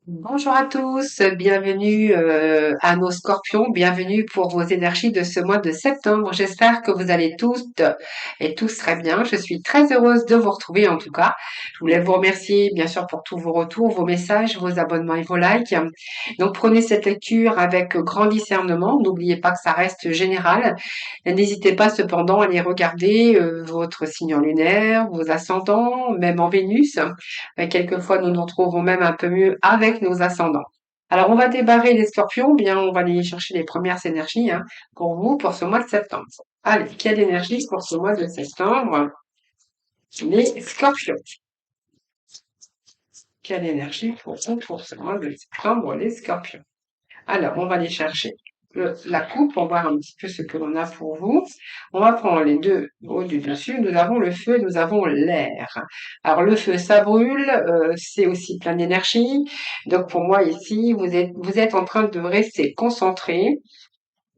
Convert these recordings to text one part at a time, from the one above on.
Bonjour à tous, bienvenue à nos scorpions, bienvenue pour vos énergies de ce mois de septembre. J'espère que vous allez tous et tous très bien. Je suis très heureuse de vous retrouver en tout cas. Je voulais vous remercier bien sûr pour tous vos retours, vos messages, vos abonnements et vos likes. Donc prenez cette lecture avec grand discernement. N'oubliez pas que ça reste général. N'hésitez pas cependant à aller regarder votre signe lunaire, vos ascendants, même en Vénus. Quelquefois, nous nous retrouvons même un peu mieux avec nos ascendants. Alors, on va débarrer les scorpions, bien, on va aller chercher les premières énergies pour vous, pour ce mois de septembre. Allez, quelle énergie pour ce mois de septembre? Les scorpions. Quelle énergie pour vous pour ce mois de septembre, les scorpions? Alors, on va aller chercher la coupe pour voir un petit peu ce que l'on a pour vous. On va prendre les deux au du dessus. Nous avons le feu, nous avons l'air. Alors, le feu, ça brûle, c'est aussi plein d'énergie. Donc, pour moi, ici, vous êtes en train de rester concentré.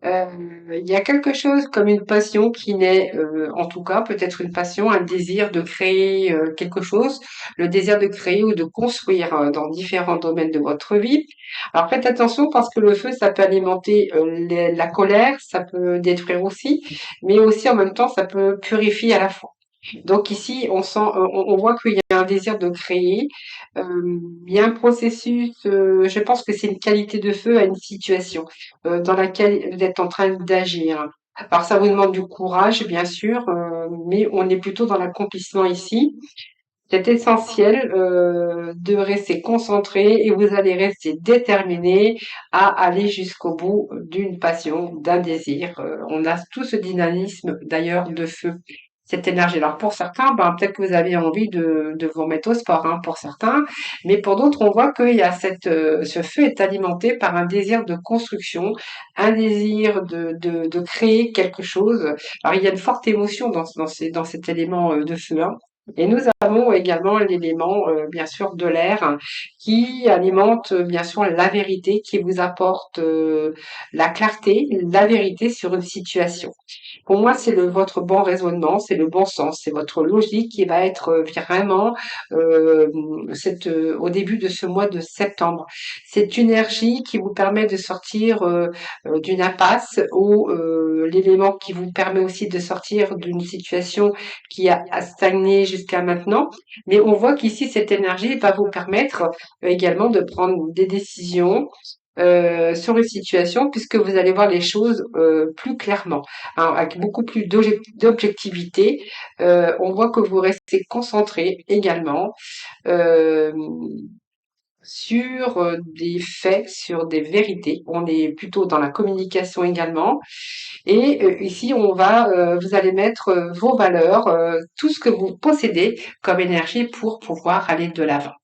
Euh, il y a quelque chose comme une passion qui naît, en tout cas, peut-être une passion, un désir de créer quelque chose, le désir de créer ou de construire dans différents domaines de votre vie. Alors faites attention parce que le feu, ça peut alimenter la colère, ça peut détruire aussi, mais aussi en même temps, ça peut purifier à la fois. Donc ici, on sent, on voit qu'il y a un désir de créer. Il y a un processus. Je pense que c'est une qualité de feu à une situation dans laquelle vous êtes en train d'agir. Alors ça vous demande du courage, bien sûr, mais on est plutôt dans l'accomplissement ici. C'est essentiel de rester concentré et vous allez rester déterminé à aller jusqu'au bout d'une passion, d'un désir. On a tout ce dynamisme d'ailleurs de feu, cette énergie. Alors pour certains, ben, peut-être que vous avez envie de vous remettre au sport, pour certains, mais pour d'autres, on voit qu'il y a ce feu est alimenté par un désir de construction, un désir de créer quelque chose. Alors il y a une forte émotion dans cet élément de feu. Et nous avons également l'élément, bien sûr, de l'air qui alimente, bien sûr, la vérité, qui vous apporte la clarté, la vérité sur une situation. Pour moi, c'est votre bon raisonnement, c'est le bon sens, c'est votre logique qui va être vraiment euh, au début de ce mois de septembre. Cette énergie qui vous permet de sortir d'une impasse ou l'élément qui vous permet aussi de sortir d'une situation qui a stagné jusqu'à maintenant. Mais on voit qu'ici, cette énergie va vous permettre également de prendre des décisions sur une situation puisque vous allez voir les choses plus clairement, avec beaucoup plus d'objectivité. On voit que vous restez concentré également euh, sur des faits, sur des vérités. On est plutôt dans la communication également. Et ici, vous allez mettre vos valeurs, tout ce que vous possédez comme énergie pour pouvoir aller de l'avant.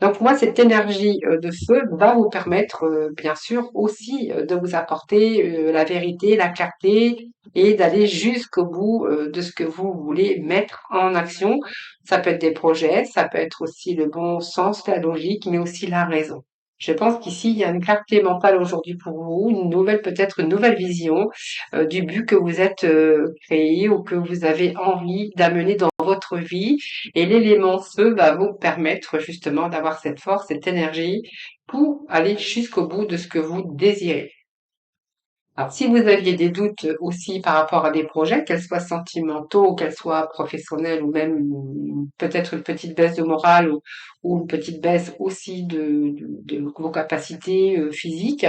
Donc moi, cette énergie de feu va vous permettre, bien sûr, aussi de vous apporter la vérité, la clarté et d'aller jusqu'au bout de ce que vous voulez mettre en action. Ça peut être des projets, ça peut être aussi le bon sens, la logique, mais aussi la raison. Je pense qu'ici, il y a une clarté mentale aujourd'hui pour vous, peut-être une nouvelle vision du but que vous êtes créé ou que vous avez envie d'amener dans votre vie. Et l'élément feu va vous permettre justement d'avoir cette force, cette énergie pour aller jusqu'au bout de ce que vous désirez. Alors, si vous aviez des doutes aussi par rapport à des projets, qu'elles soient sentimentaux, qu'elles soient professionnels ou même peut-être une petite baisse de morale ou une petite baisse aussi de vos capacités physiques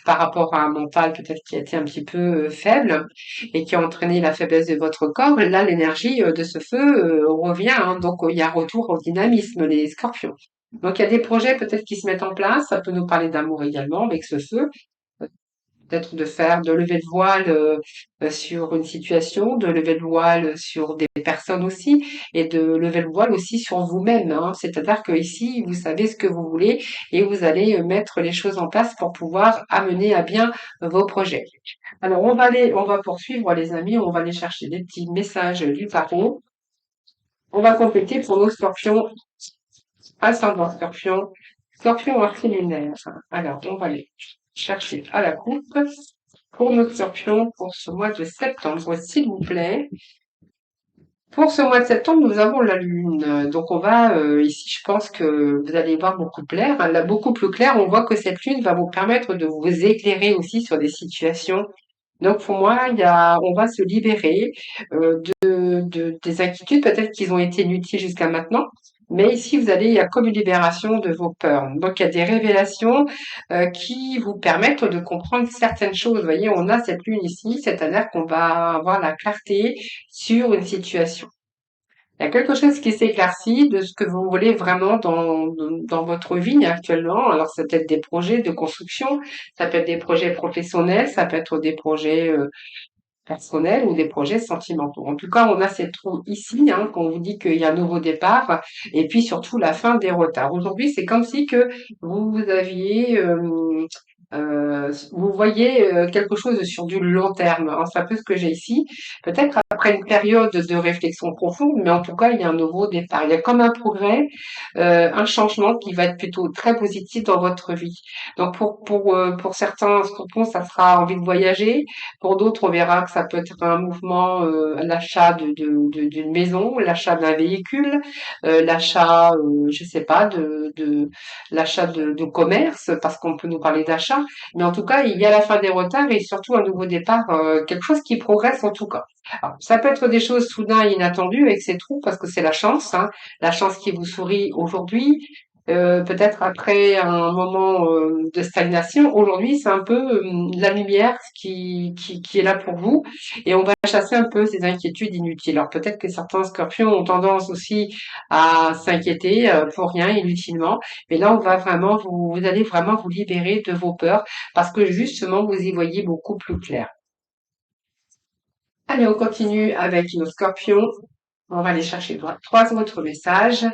par rapport à un mental peut-être qui a été un petit peu faible et qui a entraîné la faiblesse de votre corps, là, l'énergie de ce feu revient. Donc, il y a retour au dynamisme, les scorpions. Donc, il y a des projets peut-être qui se mettent en place. Ça peut nous parler d'amour également avec ce feu peut-être de lever le voile sur une situation, de lever le voile sur des personnes aussi, et de lever le voile aussi sur vous-même. C'est-à-dire que ici, vous savez ce que vous voulez et vous allez mettre les choses en place pour pouvoir amener à bien vos projets. Alors, on va poursuivre les amis, on va aller chercher des petits messages du tarot. On va compléter pour nos scorpions, ascendant scorpion, scorpion arc lunaire. Alors, on va aller chercher à la coupe pour nos scorpions pour ce mois de septembre, s'il vous plaît. Pour ce mois de septembre, nous avons la lune. Donc on va ici, je pense que vous allez voir beaucoup clair. Là, beaucoup plus clair, on voit que cette lune va vous permettre de vous éclairer aussi sur des situations. Donc pour moi, on va se libérer des inquiétudes, peut-être qu'ils ont été inutiles jusqu'à maintenant. Mais ici, il y a comme une libération de vos peurs. Donc il y a des révélations qui vous permettent de comprendre certaines choses. Vous voyez, on a cette lune ici, c'est-à-dire qu'on va avoir la clarté sur une situation. Il y a quelque chose qui s'éclaircit de ce que vous voulez vraiment dans votre vie actuellement. Alors, ça peut être des projets de construction, ça peut être des projets professionnels, ça peut être des projets personnels ou des projets sentimentaux. En tout cas, on a cette roue ici, hein, qu'on vous dit qu'il y a un nouveau départ, et puis surtout la fin des retards. Aujourd'hui, c'est comme si que vous aviez vous voyez quelque chose sur du long terme, hein, c'est un peu ce que j'ai ici. Peut-être après une période de réflexion profonde, mais en tout cas, il y a un nouveau départ. Il y a comme un progrès, un changement qui va être plutôt très positif dans votre vie. Donc pour certains scorpions, ça sera envie de voyager. Pour d'autres, on verra que ça peut être un mouvement, l'achat d'une maison, l'achat d'un véhicule, l'achat, je sais pas, l'achat de commerce, parce qu'on peut nous parler d'achat. Mais en tout cas, il y a la fin des retards et surtout un nouveau départ, quelque chose qui progresse en tout cas. Alors, ça peut être des choses soudain et inattendues avec ces trous parce que c'est la chance, hein, la chance qui vous sourit aujourd'hui. Peut-être après un moment de stagnation, aujourd'hui c'est un peu la lumière qui est là pour vous et on va chasser un peu ces inquiétudes inutiles. Alors peut-être que certains scorpions ont tendance aussi à s'inquiéter pour rien, inutilement, mais là on va vraiment vous allez vraiment vous libérer de vos peurs parce que justement vous y voyez beaucoup plus clair. Allez, on continue avec nos scorpions. On va aller chercher trois autres messages.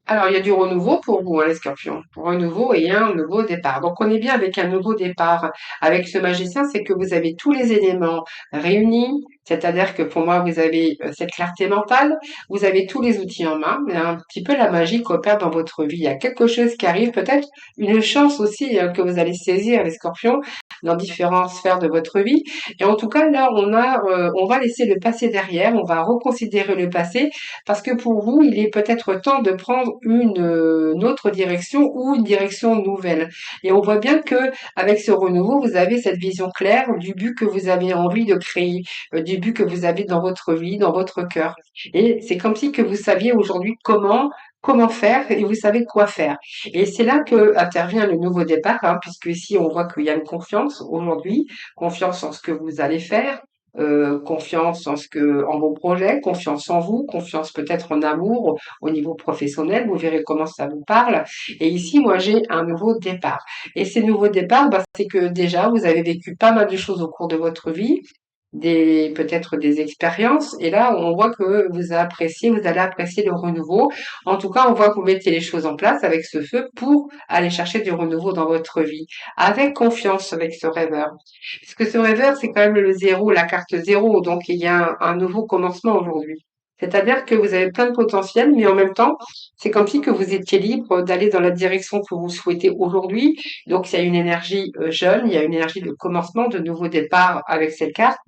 Alors, il y a du renouveau pour vous, hein, les scorpions. Renouveau et un nouveau départ. Donc, on est bien avec un nouveau départ. Avec ce magicien, c'est que vous avez tous les éléments réunis. C'est-à-dire que pour moi, vous avez cette clarté mentale, vous avez tous les outils en main, mais un petit peu la magie opère dans votre vie. Il y a quelque chose qui arrive, peut-être une chance aussi que vous allez saisir, les scorpions, dans différentes sphères de votre vie. Et en tout cas, là, on va laisser le passé derrière, on va reconsidérer le passé parce que pour vous, il est peut-être temps de prendre une autre direction ou une direction nouvelle. Et on voit bien que avec ce renouveau, vous avez cette vision claire du but que vous avez envie de créer, du but que vous avez dans votre vie, dans votre cœur. Et c'est comme si que vous saviez aujourd'hui comment faire et vous savez quoi faire. Et c'est là que intervient le nouveau départ, hein, puisque ici on voit qu'il y a une confiance aujourd'hui, confiance en ce que vous allez faire, confiance en vos projets, confiance en vous, confiance peut-être en amour au niveau professionnel. Vous verrez comment ça vous parle. Et ici, moi, j'ai un nouveau départ. Et ces nouveaux départs, bah, c'est que déjà, vous avez vécu pas mal de choses au cours de votre vie, peut-être des expériences. Et là, on voit que vous allez apprécier le renouveau. En tout cas, on voit que vous mettez les choses en place avec ce feu pour aller chercher du renouveau dans votre vie, avec confiance avec ce rêveur. Parce que ce rêveur, c'est quand même le zéro, la carte zéro. Donc, il y a un nouveau commencement aujourd'hui. C'est-à-dire que vous avez plein de potentiel, mais en même temps, c'est comme si que vous étiez libre d'aller dans la direction que vous souhaitez aujourd'hui. Donc, il y a une énergie jeune, il y a une énergie de commencement, de nouveau départ avec cette carte.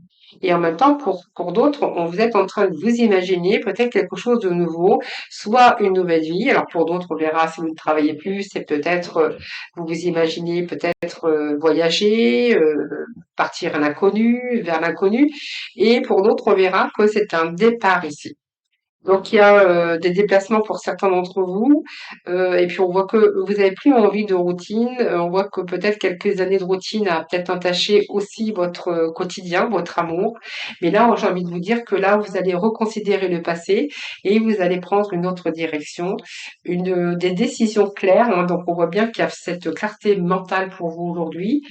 Et en même temps, pour d'autres, vous êtes en train de vous imaginer peut-être quelque chose de nouveau, soit une nouvelle vie. Alors pour d'autres, on verra si vous ne travaillez plus, c'est peut-être, vous vous imaginez peut-être voyager, partir à l'inconnu, vers l'inconnu. Et pour d'autres, on verra que c'est un départ ici. Donc il y a des déplacements pour certains d'entre vous, et puis on voit que vous avez plus envie de routine. On voit que peut-être quelques années de routine a peut-être entaché aussi votre quotidien, votre amour. Mais là, j'ai envie de vous dire que là, vous allez reconsidérer le passé et vous allez prendre une autre direction, des décisions claires, hein. Donc on voit bien qu'il y a cette clarté mentale pour vous aujourd'hui.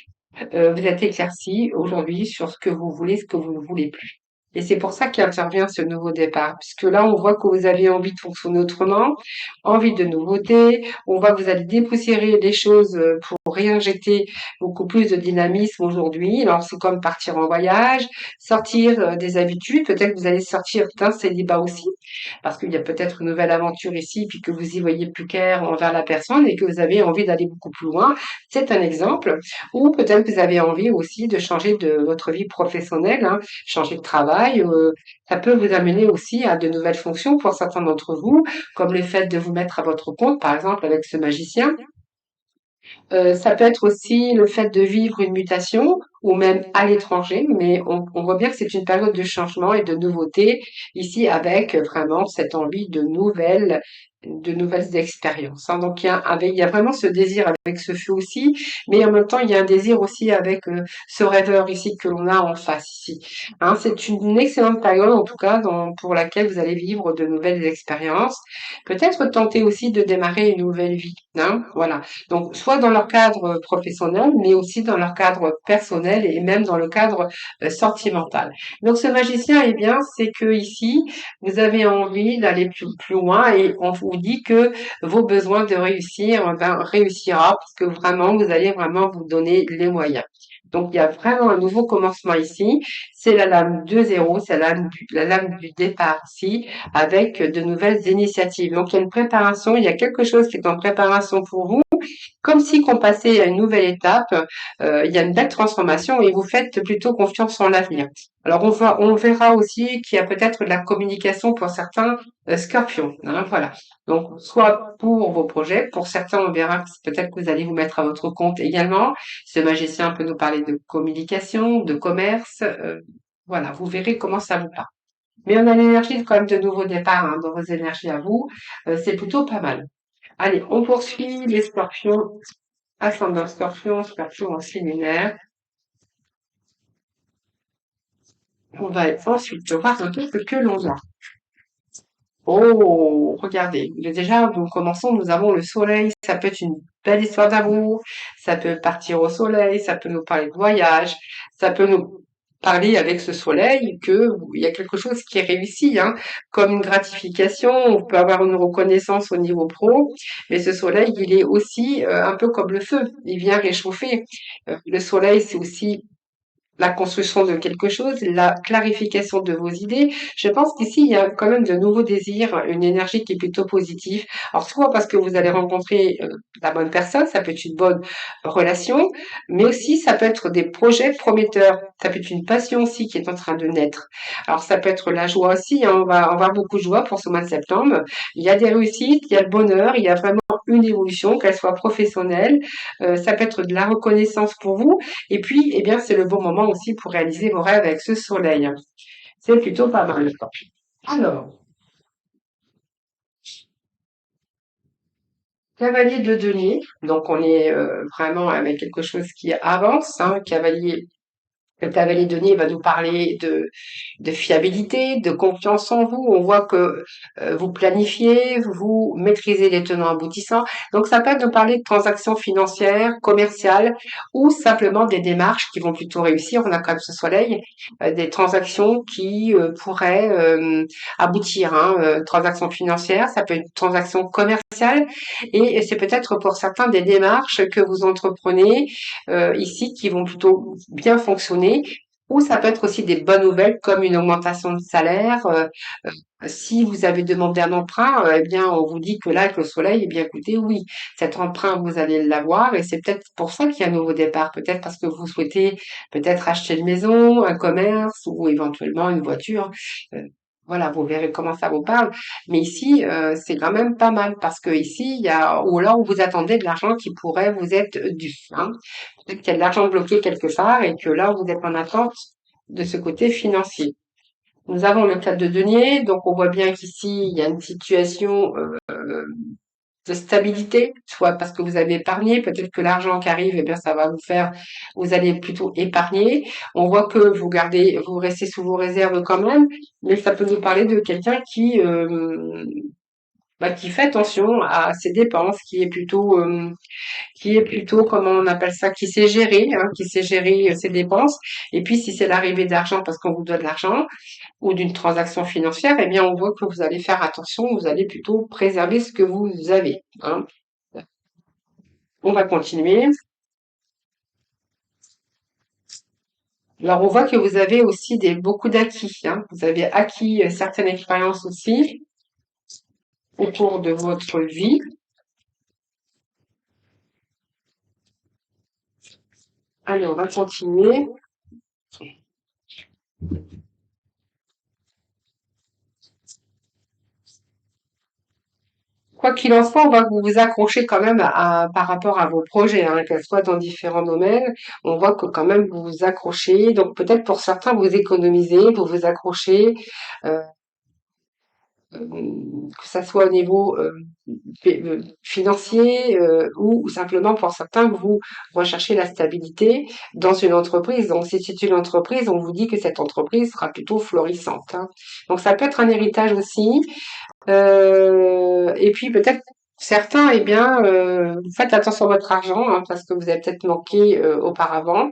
Vous êtes éclairci aujourd'hui sur ce que vous voulez, ce que vous ne voulez plus. Et c'est pour ça qu'intervient ce nouveau départ, puisque là, on voit que vous avez envie de fonctionner autrement, envie de nouveautés, on voit que vous allez dépoussiérer les choses pour réinjecter beaucoup plus de dynamisme aujourd'hui. Alors, c'est comme partir en voyage, sortir des habitudes, peut-être que vous allez sortir d'un célibat aussi, parce qu'il y a peut-être une nouvelle aventure ici, puis que vous y voyez plus clair envers la personne et que vous avez envie d'aller beaucoup plus loin. C'est un exemple. Ou peut-être que vous avez envie aussi de changer de votre vie professionnelle, hein, changer de travail. Ça peut vous amener aussi à de nouvelles fonctions pour certains d'entre vous, comme le fait de vous mettre à votre compte, par exemple avec ce magicien. Ça peut être aussi le fait de vivre une mutation ou même à l'étranger, mais on voit bien que c'est une période de changement et de nouveauté ici avec vraiment cette envie de nouvelles expériences, hein. Donc il y a vraiment ce désir avec ce feu aussi, mais en même temps il y a un désir aussi avec ce rêveur ici que l'on a en face ici, hein. C'est une excellente période en tout cas pour laquelle vous allez vivre de nouvelles expériences. Peut-être tenter aussi de démarrer une nouvelle vie, hein, voilà. Donc, soit dans leur cadre professionnel, mais aussi dans leur cadre personnel et même dans le cadre sentimental. Donc, ce magicien, eh bien, c'est que ici, vous avez envie d'aller plus loin et on vous dit que vos besoins de réussir, ben, réussira parce que vraiment, vous allez vraiment vous donner les moyens. Donc, il y a vraiment un nouveau commencement ici. C'est la lame 2-0, c'est la lame du départ ici, avec de nouvelles initiatives. Donc, il y a une préparation, il y a quelque chose qui est en préparation pour vous comme si qu'on passait à une nouvelle étape, il y a une belle transformation et vous faites plutôt confiance en l'avenir. Alors on verra aussi qu'il y a peut-être de la communication pour certains scorpions, hein, voilà. Donc soit pour vos projets, pour certains on verra que peut-être que vous allez vous mettre à votre compte également. Ce magicien peut nous parler de communication, de commerce, voilà, vous verrez comment ça vous parle. Mais on a l'énergie quand même de nouveau départ hein, dans vos énergies à vous, c'est plutôt pas mal. Allez, on poursuit les scorpions, ascendant scorpion, scorpion en signe lunaire. On va ensuite voir un peu ce que l'on a. Oh, regardez, déjà, nous commençons, nous avons le soleil, ça peut être une belle histoire d'amour, ça peut partir au soleil, ça peut nous parler de voyage, ça peut nous parler avec ce soleil que il y a quelque chose qui est réussi, hein, comme une gratification, on peut avoir une reconnaissance au niveau pro, mais ce soleil, il est aussi un peu comme le feu, il vient réchauffer. Le soleil, c'est aussi la construction de quelque chose, la clarification de vos idées. Je pense qu'ici, il y a quand même de nouveaux désirs, une énergie qui est plutôt positive. Alors, soit parce que vous allez rencontrer la bonne personne, ça peut être une bonne relation, mais aussi ça peut être des projets prometteurs. Ça peut être une passion aussi qui est en train de naître. Alors, ça peut être la joie aussi, hein, on va avoir beaucoup de joie pour ce mois de septembre. Il y a des réussites, il y a le bonheur, il y a vraiment une évolution, qu'elle soit professionnelle. Ça peut être de la reconnaissance pour vous. Et puis, eh bien, c'est le bon moment aussi pour réaliser vos rêves avec ce soleil. C'est plutôt pas mal. Alors, cavalier de denier. Donc, on est vraiment avec quelque chose qui avance. Hein. Le cavalier denier va nous parler de fiabilité, de confiance en vous. On voit que vous planifiez, vous maîtrisez les tenants aboutissants. Donc ça peut nous parler de transactions financières, commerciales ou simplement des démarches qui vont plutôt réussir. On a quand même ce soleil, des transactions qui pourraient aboutir. Hein. Transactions financières, ça peut être une transaction commerciale et c'est peut-être pour certains des démarches que vous entreprenez ici qui vont plutôt bien fonctionner. Ou ça peut être aussi des bonnes nouvelles comme une augmentation de salaire. Si vous avez demandé un emprunt, eh bien, on vous dit que là, avec le soleil, eh bien, écoutez, oui, cet emprunt, vous allez l'avoir et c'est peut-être pour ça qu'il y a un nouveau départ. Peut-être parce que vous souhaitez peut-être acheter une maison, un commerce ou éventuellement une voiture. Euh, voilà, vous verrez comment ça vous parle. Mais ici, c'est quand même pas mal parce que ici, il y a, ou alors vous attendez de l'argent qui pourrait vous être dû, hein. Peut-être qu'il y a de l'argent bloqué quelque part et que là, vous êtes en attente de ce côté financier. Nous avons le cas de denier, donc on voit bien qu'ici, il y a une situation de stabilité, soit parce que vous avez épargné, peut-être que l'argent qui arrive, eh bien, ça va vous faire, vous allez plutôt épargner. On voit que vous restez sous vos réserves quand même, mais ça peut nous parler de quelqu'un qui qui fait attention à ses dépenses, qui est plutôt, comment on appelle ça, qui sait gérer, hein, qui sait gérer ses dépenses. Et puis, si c'est l'arrivée d'argent parce qu'on vous doit de l'argent ou d'une transaction financière, eh bien, on voit que vous allez faire attention, vous allez plutôt préserver ce que vous avez, hein. On va continuer. Alors, on voit que vous avez aussi beaucoup d'acquis, hein. Vous avez acquis certaines expériences aussi au cours de votre vie. Allez, on va continuer. Quoi qu'il en soit, on va vous accrocher quand même par rapport à vos projets, hein, qu'elles soient dans différents domaines. On voit que quand même vous vous accrochez. Donc peut-être pour certains, vous économisez, vous vous accrochez. euh, que ça soit au niveau financier ou simplement pour certains, vous recherchez la stabilité dans une entreprise. Donc, si c'est une entreprise, on vous dit que cette entreprise sera plutôt florissante, hein. Donc, ça peut être un héritage aussi. Et puis, peut-être certains, eh bien, faites attention à votre argent, hein, parce que vous avez peut-être manqué auparavant.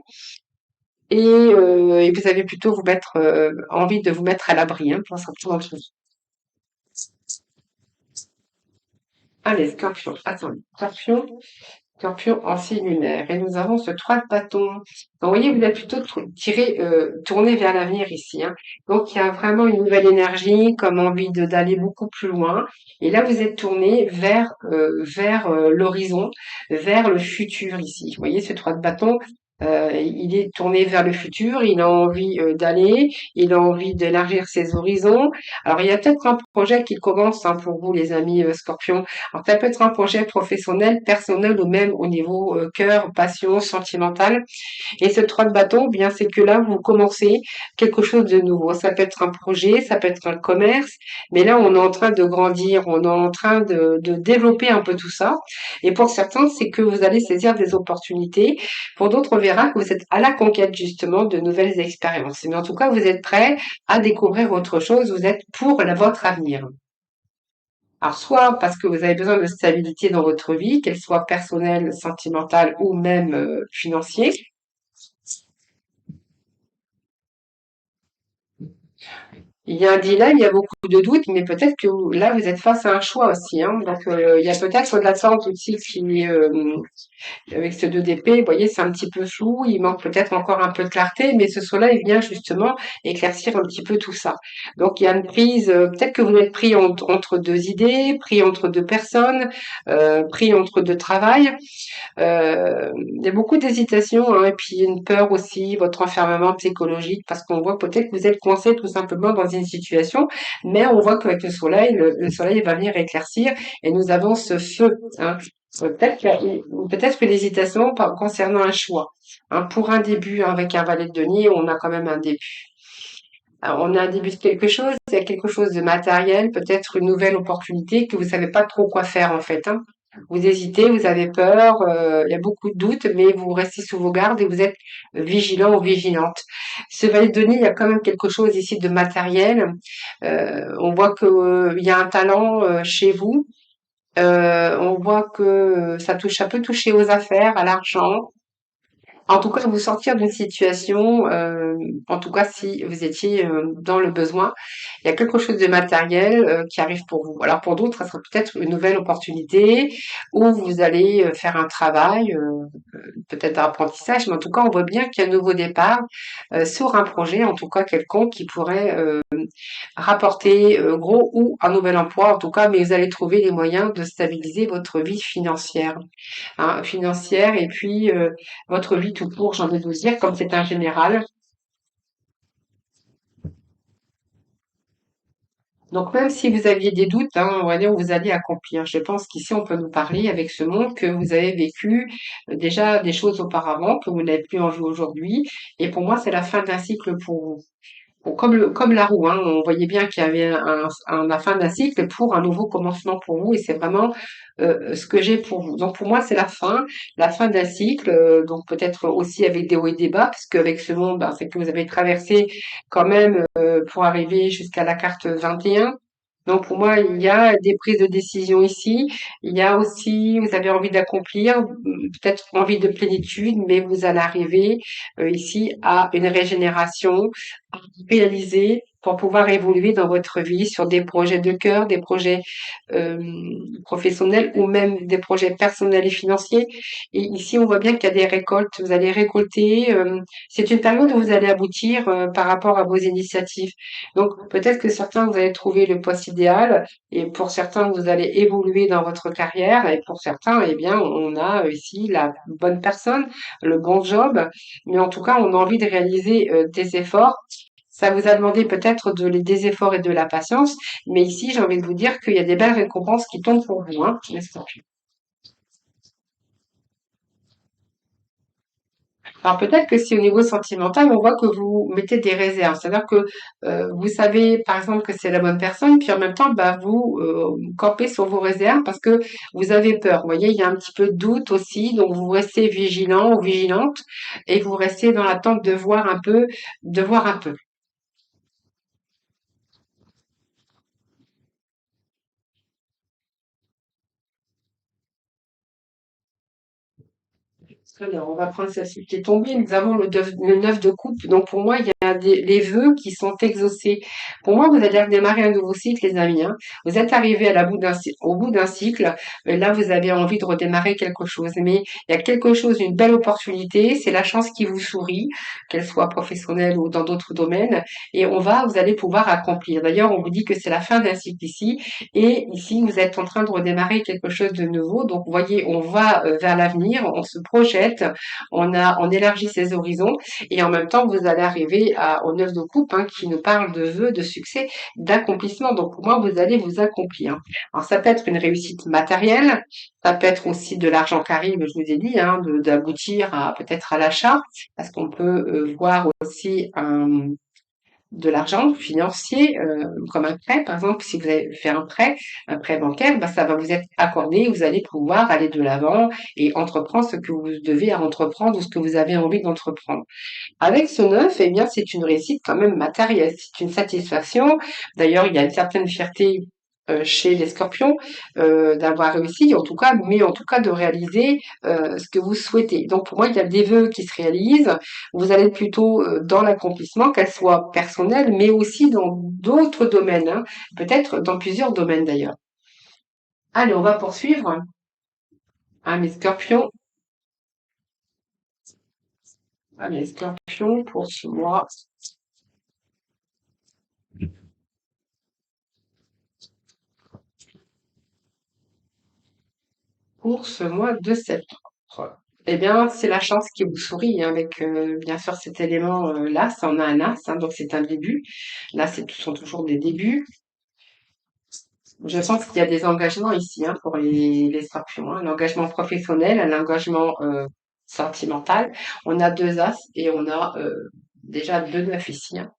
Et vous avez plutôt envie de vous mettre à l'abri, hein, pour certains d'entre vous. Allez, scorpion. Attendez. Scorpion en signe lunaire. Et nous avons ce 3 de bâton. Donc, vous voyez, vous êtes plutôt tourné vers l'avenir ici, hein. Donc, il y a vraiment une nouvelle énergie, comme envie d'aller beaucoup plus loin. Et là, vous êtes tourné vers l'horizon, vers le futur ici. Vous voyez, ce 3 de bâton, il est tourné vers le futur, il a envie d'aller, il a envie d'élargir ses horizons. Alors, il y a peut-être un projet qui commence, hein, pour vous, les amis scorpions. Alors, ça peut être un projet professionnel, personnel ou même au niveau cœur, passion, sentimental. Et ce 3 de bâton, eh bien, c'est que là, vous commencez quelque chose de nouveau. Ça peut être un projet, ça peut être un commerce, mais là, on est en train de grandir, on est en train de développer un peu tout ça. Et pour certains, c'est que vous allez saisir des opportunités. Pour d'autres, on verra que vous êtes à la conquête, justement, de nouvelles expériences. Mais en tout cas, vous êtes prêts à découvrir autre chose, vous êtes pour votre avenir. Alors, soit parce que vous avez besoin de stabilité dans votre vie, qu'elle soit personnelle, sentimentale ou même financière. Il y a un dilemme, il y a beaucoup de doutes, mais peut-être que là, vous êtes face à un choix aussi, hein. Donc, il y a peut-être de l'attente aussi avec ce 2 d'épée, vous voyez, c'est un petit peu flou, il manque peut-être encore un peu de clarté, mais ce soleil vient justement éclaircir un petit peu tout ça. Donc, il y a une prise, peut-être que vous êtes pris entre deux idées, pris entre deux personnes, pris entre deux travails. Il y a beaucoup d'hésitation, hein, et puis une peur aussi, votre enfermement psychologique, parce qu'on voit peut-être que vous êtes coincé tout simplement dans une situation, mais on voit qu'avec le soleil va venir éclaircir, et nous avons ce feu, hein. Peut-être que l'hésitation concernant un choix, hein. Pour un début, hein, avec un valet de denier, on a quand même un début. Alors, on a un début de quelque chose, il y a quelque chose de matériel, peut-être une nouvelle opportunité que vous savez pas trop quoi faire en fait, hein. Vous hésitez, vous avez peur, il y a beaucoup de doutes, mais vous restez sous vos gardes et vous êtes vigilant ou vigilante. Ce valet de denier, il y a quand même quelque chose ici de matériel. On voit que il y a un talent chez vous. On voit que ça peut toucher aux affaires, à l'argent. En tout cas, vous sortir d'une situation, en tout cas si vous étiez dans le besoin, il y a quelque chose de matériel qui arrive pour vous. Alors pour d'autres, ça sera peut-être une nouvelle opportunité où vous allez faire un travail, peut-être d'apprentissage, mais en tout cas, on voit bien qu'il y a un nouveau départ sur un projet, en tout cas quelconque qui pourrait rapporter gros ou un nouvel emploi, en tout cas, mais vous allez trouver les moyens de stabiliser votre vie financière, hein, financière et puis votre vie tout court, j'ai envie de vous dire, comme c'est un général. Donc même si vous aviez des doutes, hein, on va dire, vous allez accomplir. Je pense qu'ici, on peut nous parler avec ce monde que vous avez vécu déjà des choses auparavant, que vous n'avez plus envie aujourd'hui. Et pour moi, c'est la fin d'un cycle pour vous. Bon, comme la roue, hein, on voyait bien qu'il y avait la fin d'un cycle pour un nouveau commencement pour vous, et c'est vraiment ce que j'ai pour vous. Donc pour moi, c'est la fin d'un cycle, donc peut-être aussi avec des hauts et des bas, parce qu'avec ce monde, ben, c'est que vous avez traversé quand même pour arriver jusqu'à la carte 21. Donc pour moi, il y a des prises de décision ici. Il y a aussi, vous avez envie d'accomplir, peut-être envie de plénitude, mais vous allez arriver ici à une régénération, à réaliser pour pouvoir évoluer dans votre vie sur des projets de cœur, des projets euh, professionnels ou même des projets personnels et financiers. Et ici, on voit bien qu'il y a des récoltes. Vous allez récolter. C'est une période où vous allez aboutir par rapport à vos initiatives. Donc peut-être que certains, vous allez trouver le poste idéal et pour certains, vous allez évoluer dans votre carrière et pour certains, eh bien, on a ici la bonne personne, le bon job, mais en tout cas, on a envie de réaliser des efforts. Ça vous a demandé peut-être des efforts et de la patience, mais ici, j'ai envie de vous dire qu'il y a des belles récompenses qui tombent pour vous, hein, n'est-ce pas? Alors peut-être que si au niveau sentimental, on voit que vous mettez des réserves, c'est-à-dire que vous savez par exemple que c'est la bonne personne, puis en même temps, bah, vous campez sur vos réserves parce que vous avez peur. Vous voyez, il y a un petit peu de doute aussi, donc vous restez vigilant ou vigilante et vous restez dans l'attente de voir un peu, de voir un peu. Très bien, on va prendre celle-ci qui est tombée. Nous avons le 9 de coupe. Donc pour moi, il y a les vœux qui sont exaucés. Pour moi, vous allez redémarrer un nouveau cycle, les amis, hein. Vous êtes arrivés au bout d'un cycle. Là, vous avez envie de redémarrer quelque chose. Mais il y a quelque chose, une belle opportunité. C'est la chance qui vous sourit, qu'elle soit professionnelle ou dans d'autres domaines. Et vous allez pouvoir accomplir. D'ailleurs, on vous dit que c'est la fin d'un cycle ici. Et ici, vous êtes en train de redémarrer quelque chose de nouveau. Donc, vous voyez, on va vers l'avenir, on se projette, on élargit ses horizons et en même temps, vous allez arriver au 9 de coupe qui nous parle de vœux, de succès, d'accomplissement. Donc, pour moi, vous allez vous accomplir. Alors, ça peut être une réussite matérielle, ça peut être aussi de l'argent qui arrive, je vous ai dit, d'aboutir à peut-être à l'achat, parce qu'on peut voir aussi de l'argent financier, comme un prêt, par exemple, si vous avez fait un prêt bancaire, bah, ça va vous être accordé, vous allez pouvoir aller de l'avant et entreprendre ce que vous devez entreprendre ou ce que vous avez envie d'entreprendre. Avec ce neuf, eh bien, c'est une réussite quand même matérielle, c'est une satisfaction. D'ailleurs, il y a une certaine fierté chez les scorpions d'avoir réussi, en tout cas, mais en tout cas de réaliser ce que vous souhaitez. Donc pour moi, il y a des vœux qui se réalisent. Vous allez plutôt dans l'accomplissement, qu'elle soit personnelle, mais aussi dans d'autres domaines, hein. Peut-être dans plusieurs domaines d'ailleurs. Allez, on va poursuivre. Mes scorpions, mes scorpions pour ce mois de septembre. Eh bien, c'est la chance qui vous sourit avec bien sûr cet élément l'as. On a un as, donc c'est un début. Là, ce sont toujours des débuts. Je pense qu'il y a des engagements ici pour les scorpions, un engagement professionnel, un engagement sentimental. On a deux as et on a déjà deux neufs ici, hein.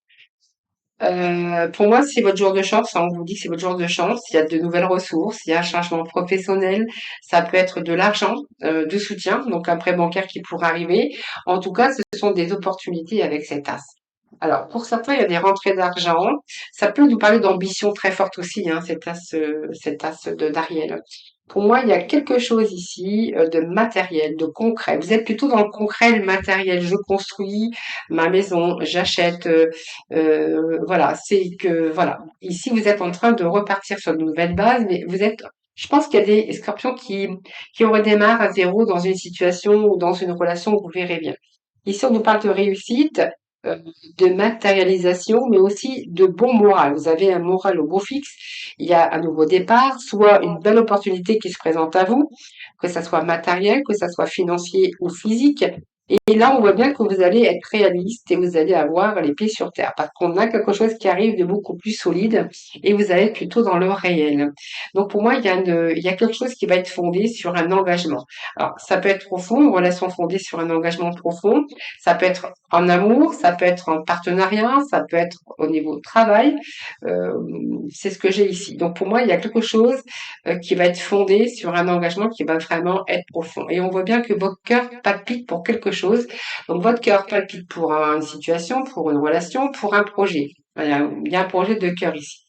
Pour moi, c'est votre jour de chance, hein. On vous dit que c'est votre jour de chance. Il y a de nouvelles ressources, il y a un changement professionnel. Ça peut être de l'argent, de soutien, donc un prêt bancaire qui pourrait arriver. En tout cas, ce sont des opportunités avec cet as. Alors, pour certains, il y a des rentrées d'argent. Ça peut nous parler d'ambition très forte aussi, cet as d'Ariel. Pour moi, il y a quelque chose ici de matériel, de concret. Vous êtes plutôt dans le concret, le matériel. Je construis ma maison, j'achète. Voilà, c'est que voilà. Ici, vous êtes en train de repartir sur de nouvelles bases, mais vous êtes. Je pense qu'il y a des scorpions qui redémarrent à zéro dans une situation ou dans une relation, vous verrez bien. Ici, on nous parle de réussite, euh, de matérialisation, mais aussi de bon moral. Vous avez un moral au beau fixe. Il y a un nouveau départ, soit une belle opportunité qui se présente à vous, que ça soit matériel, que ça soit financier ou physique. Et là, on voit bien que vous allez être réaliste et vous allez avoir les pieds sur terre parce qu'on a quelque chose qui arrive de beaucoup plus solide et vous allez être plutôt dans le réel. Donc, pour moi, il y a quelque chose qui va être fondé sur un engagement. Alors, ça peut être profond, une relation fondée sur un engagement profond. Ça peut être en amour, ça peut être en partenariat, ça peut être au niveau de travail. Euh, c'est ce que j'ai ici. Donc, pour moi, il y a quelque chose qui va être fondé sur un engagement qui va vraiment être profond. Et on voit bien que votre cœur palpite pour quelque chose. Donc, votre cœur palpite pour une situation, pour une relation, pour un projet. Il y a un projet de cœur ici.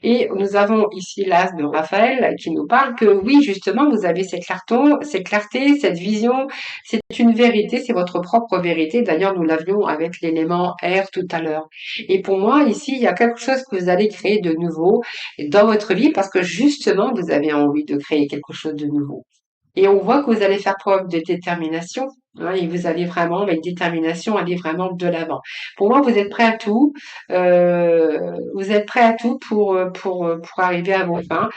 Et nous avons ici l'as de Raphaël qui nous parle que oui, justement, vous avez cette clarté, cette vision, c'est une vérité, c'est votre propre vérité. D'ailleurs, nous l'avions avec l'élément air tout à l'heure. Et pour moi, ici, il y a quelque chose que vous allez créer de nouveau dans votre vie parce que justement, vous avez envie de créer quelque chose de nouveau. Et on voit que vous allez faire preuve de détermination, hein, et vous allez vraiment, avec détermination, aller vraiment de l'avant. Pour moi, vous êtes prêt à tout. Vous êtes prêt à tout pour arriver à vos fins,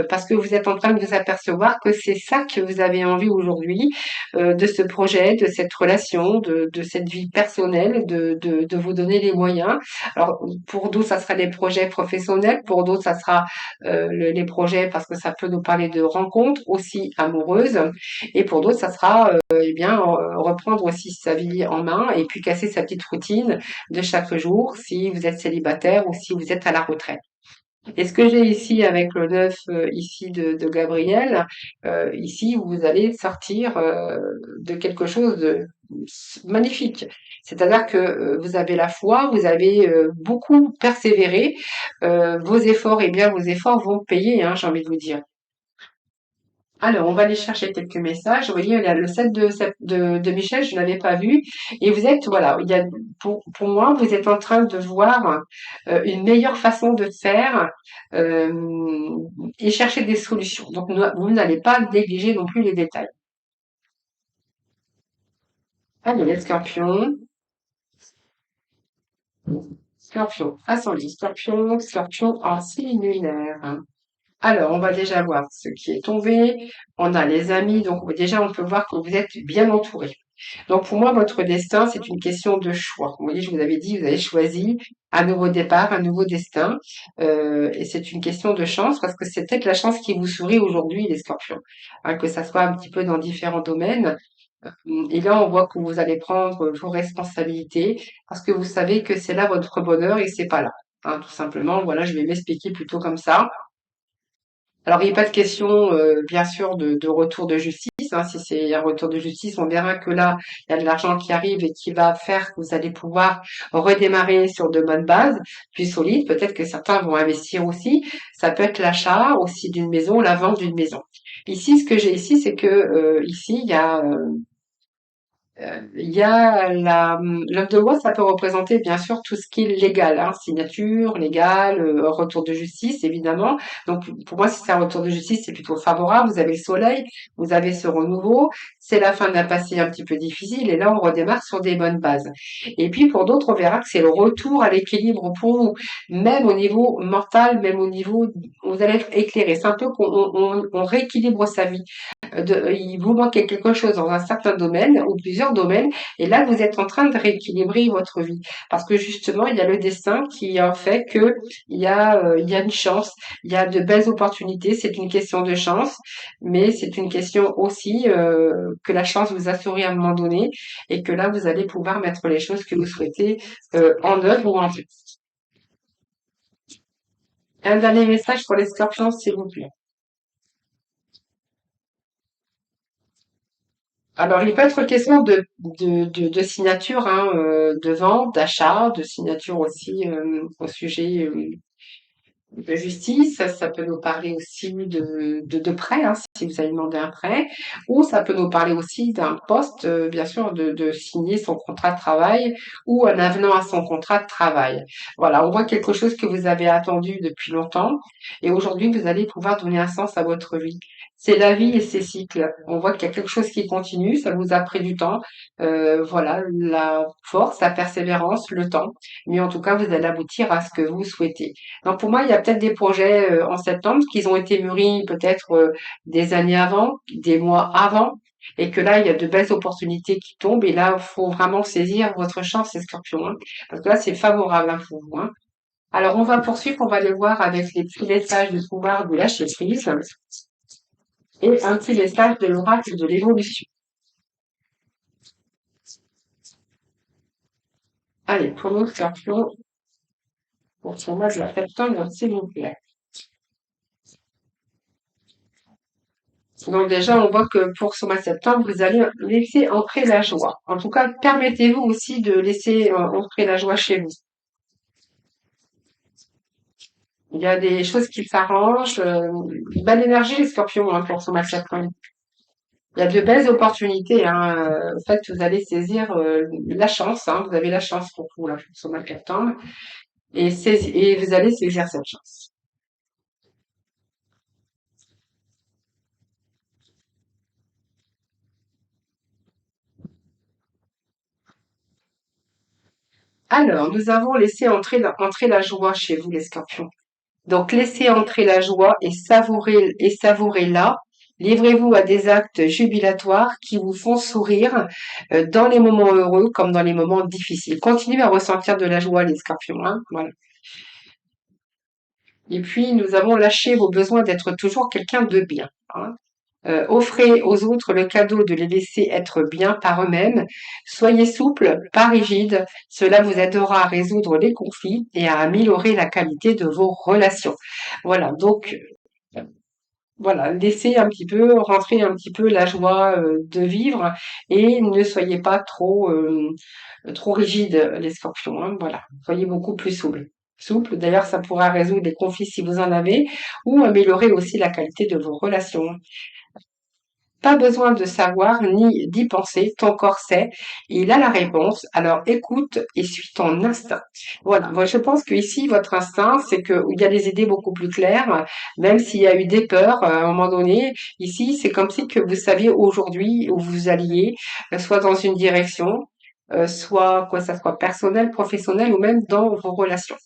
parce que vous êtes en train de vous apercevoir que c'est ça que vous avez envie aujourd'hui, de ce projet, de cette relation, de cette vie personnelle, de vous donner les moyens. Alors, pour d'autres, ça sera des projets professionnels, pour d'autres, ça sera les projets parce que ça peut nous parler de rencontres aussi amoureuses et pour d'autres ça sera eh bien reprendre aussi sa vie en main et puis casser sa petite routine de chaque jour si vous êtes célibataire ou si vous êtes à la retraite. Et ce que j'ai ici avec le 9 ici de Gabriel, ici vous allez sortir de quelque chose de magnifique. C'est-à-dire que vous avez la foi, vous avez beaucoup persévéré, vos efforts, eh bien vos efforts vont payer, hein, j'ai envie de vous dire. Alors, on va aller chercher quelques messages. Vous voyez, il y a le 7 de Michel, je ne l'avais pas vu. Et vous êtes, voilà, pour moi, vous êtes en train de voir une meilleure façon de faire euh, et chercher des solutions. Donc, vous n'allez pas négliger non plus les détails. Allez, les scorpions. Scorpion, ascendant, scorpion en signe lunaire. Alors, on va déjà voir ce qui est tombé. On a les amis, donc déjà on peut voir que vous êtes bien entouré. Donc pour moi, votre destin, c'est une question de choix. Vous voyez, je vous avais dit, vous avez choisi un nouveau départ, un nouveau destin. Et c'est une question de chance parce que c'est peut-être la chance qui vous sourit aujourd'hui, les scorpions. Hein, que ça soit un petit peu dans différents domaines. Et là, on voit que vous allez prendre vos responsabilités parce que vous savez que c'est là votre bonheur et c'est pas là. Hein, tout simplement, voilà, je vais m'expliquer plutôt comme ça. Alors, il n'est pas de question, bien sûr, de retour de justice, hein. Si c'est un retour de justice, on verra que là, il y a de l'argent qui arrive et qui va faire que vous allez pouvoir redémarrer sur de bonnes bases, plus solides. Peut-être que certains vont investir aussi. Ça peut être l'achat aussi d'une maison, la vente d'une maison. Ici, ce que j'ai ici, c'est que ici, il y a l'œuvre de loi, ça peut représenter bien sûr tout ce qui est légal, hein, signature, légal, retour de justice, évidemment. Donc pour moi, si c'est un retour de justice, c'est plutôt favorable. Vous avez le soleil, vous avez ce renouveau, c'est la fin d'un passé un petit peu difficile, et là on redémarre sur des bonnes bases. Et puis pour d'autres, on verra que c'est le retour à l'équilibre pour vous, même au niveau mental, même au niveau, vous allez être éclairé. C'est un peu qu'on rééquilibre sa vie il vous manquait quelque chose dans un certain domaine ou plusieurs domaines, et là vous êtes en train de rééquilibrer votre vie parce que justement il y a le destin qui a fait que il y a une chance, il y a de belles opportunités. C'est une question de chance, mais c'est une question aussi que la chance vous a souri à un moment donné et que là vous allez pouvoir mettre les choses que vous souhaitez en œuvre ou en place. Un dernier message pour les scorpions, s'il vous plaît. Alors, il peut être question de signature, hein, de vente, d'achat, de signature aussi au sujet de justice. Ça peut nous parler aussi de prêt, hein, si vous avez demandé un prêt, ou ça peut nous parler aussi d'un poste, bien sûr, de signer son contrat de travail ou un avenant à son contrat de travail. Voilà, on voit quelque chose que vous avez attendu depuis longtemps et aujourd'hui, vous allez pouvoir donner un sens à votre vie. C'est la vie et ses cycles. On voit qu'il y a quelque chose qui continue, ça vous a pris du temps. Voilà, la force, la persévérance, le temps. Mais en tout cas, vous allez aboutir à ce que vous souhaitez. Donc pour moi, il y a peut-être des projets en septembre qui ont été mûris peut-être des années avant, des mois avant, et que là, il y a de belles opportunités qui tombent. Et là, il faut vraiment saisir votre chance, les scorpions, hein, parce que là, c'est favorable hein, pour vous. Hein. Alors, on va poursuivre, on va aller voir avec les petits messages du pouvoir de lâcher prise et un petit message de l'oracle de l'évolution. Allez, pour nous, scorpions, pour ce mois de septembre, s'il vous plaît. Donc déjà, on voit que pour ce mois de septembre, vous allez laisser entrer la joie. En tout cas, permettez-vous aussi de laisser entrer la joie chez vous. Il y a des choses qui s'arrangent. Belle énergie, les scorpions, hein, pour ce mois de septembre. Il y a de belles opportunités. Hein. En fait, vous allez saisir la chance. Hein. Vous avez la chance pour vous, là, pour ce mois de septembre. Et vous allez saisir cette chance. Alors, nous avons laissé entrer la joie chez vous, les scorpions. Donc, laissez entrer la joie et savourez-la. Livrez-vous à des actes jubilatoires qui vous font sourire dans les moments heureux comme dans les moments difficiles. Continuez à ressentir de la joie, les scorpions. Hein, voilà. Et puis, nous avons lâché vos besoins d'être toujours quelqu'un de bien. Hein. Offrez aux autres le cadeau de les laisser être bien par eux-mêmes. Soyez souple, pas rigide. Cela vous aidera à résoudre les conflits et à améliorer la qualité de vos relations. Voilà, donc voilà, laissez un petit peu rentrer un petit peu la joie de vivre et ne soyez pas trop rigide, les scorpions. Hein, voilà, soyez beaucoup plus souple. Souple, d'ailleurs, ça pourra résoudre les conflits si vous en avez ou améliorer aussi la qualité de vos relations. Pas besoin de savoir ni d'y penser, ton corps sait, il a la réponse, alors écoute et suis ton instinct. Voilà, moi je pense que ici votre instinct, c'est qu'il y a des idées beaucoup plus claires, même s'il y a eu des peurs à un moment donné. Ici, c'est comme si que vous saviez aujourd'hui où vous alliez, soit dans une direction, soit quoi ça soit personnel, professionnel ou même dans vos relations.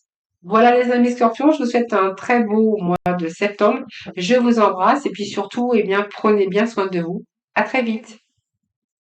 Voilà les amis scorpions, je vous souhaite un très beau mois de septembre. Je vous embrasse et puis surtout, eh bien, prenez bien soin de vous. À très vite.